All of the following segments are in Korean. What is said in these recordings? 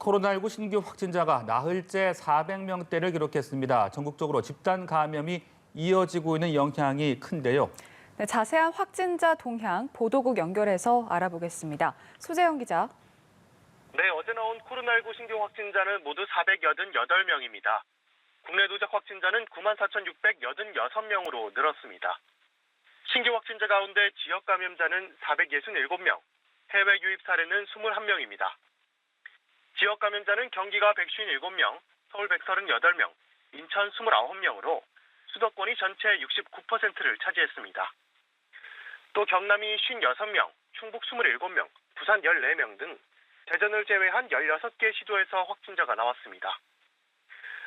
코로나19 신규 확진자가 나흘째 400명대를 기록했습니다. 전국적으로 집단 감염이 이어지고 있는 영향이 큰데요. 네, 자세한 확진자 동향 보도국 연결해서 알아보겠습니다. 소재영 기자. 네, 어제 나온 코로나19 신규 확진자는 모두 488명입니다. 국내 누적 확진자는 94,686명으로 늘었습니다. 신규 확진자 가운데 지역 감염자는 467명, 해외 유입 사례는 21명입니다. 지역 감염자는 경기가 157명, 서울 138명, 인천 29명으로 수도권이 전체 69%를 차지했습니다. 또 경남이 56명, 충북 27명, 부산 14명 등 대전을 제외한 16개 시도에서 확진자가 나왔습니다.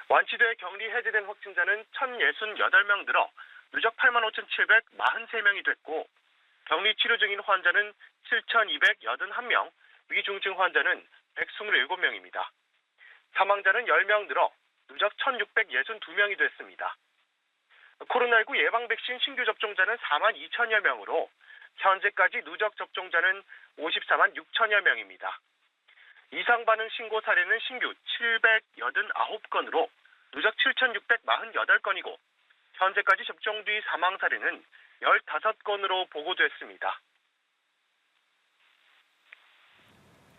완치돼 격리 해제된 확진자는 1,068명 늘어 누적 85,743명이 됐고 격리 치료 중인 환자는 7,281명, 위중증 환자는 127명입니다. 사망자는 10명 늘어 누적 1,662명이 됐습니다. 코로나19 예방 백신 신규 접종자는 4만 2천여 명으로 현재까지 누적 접종자는 54만 6천여 명입니다. 이상 반응 신고 사례는 신규 789건으로 누적 7,648건이고 현재까지 접종 뒤 사망 사례는 15건으로 보고됐습니다.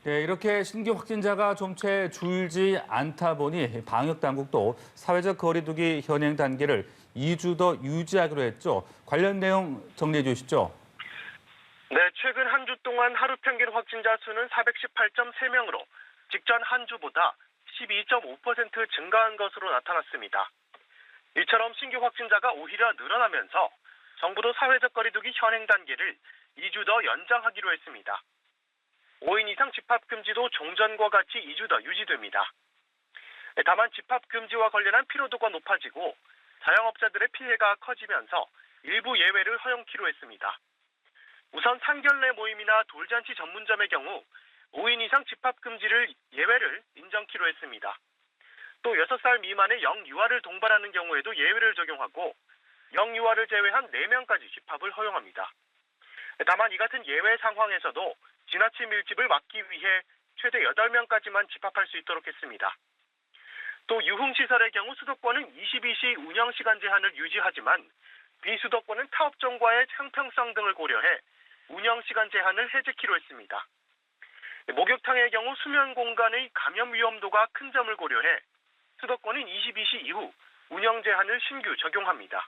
네, 이렇게 신규 확진자가 좀채 줄지 않다 보니 방역 당국도 사회적 거리두기 현행 단계를 2주 더 유지하기로 했죠. 관련 내용 정리해 주시죠. 네, 최근 한 주 동안 하루 평균 확진자 수는 418.3명으로 직전 한 주보다 12.5% 증가한 것으로 나타났습니다. 이처럼 신규 확진자가 오히려 늘어나면서 정부도 사회적 거리두기 현행 단계를 2주 더 연장하기로 했습니다. 5인 이상 집합 금지도 종전과 같이 2주 더 유지됩니다. 다만 집합 금지와 관련한 피로도가 높아지고 자영업자들의 피해가 커지면서 일부 예외를 허용키로 했습니다. 우선 상견례 모임이나 돌잔치 전문점의 경우 5인 이상 집합 금지를 예외를 인정키로 했습니다. 또 6살 미만의 영유아를 동반하는 경우에도 예외를 적용하고 영유아를 제외한 4명까지 집합을 허용합니다. 다만 이 같은 예외 상황에서도 지나친 밀집을 막기 위해 최대 8명까지만 집합할 수 있도록 했습니다. 또 유흥시설의 경우 수도권은 22시 운영시간 제한을 유지하지만 비수도권은 타업종과의 형평성 등을 고려해 운영시간 제한을 해제키로 했습니다. 목욕탕의 경우 수면 공간의 감염 위험도가 큰 점을 고려해 수도권은 22시 이후 운영 제한을 신규 적용합니다.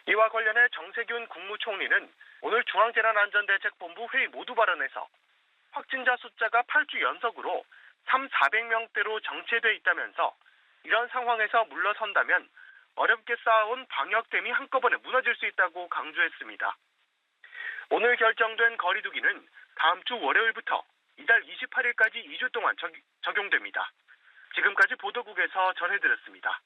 이와 관련해 정세균 국무총리는 오늘 중앙재난안전대책본부 회의 모두 발언에서 확진자 숫자가 8주 연속으로 400명대로 정체돼 있다면서 이런 상황에서 물러선다면 어렵게 쌓아온 방역댐이 한꺼번에 무너질 수 있다고 강조했습니다. 오늘 결정된 거리두기는 다음 주 월요일부터 이달 28일까지 2주 동안 적용됩니다. 지금까지 보도국에서 전해드렸습니다.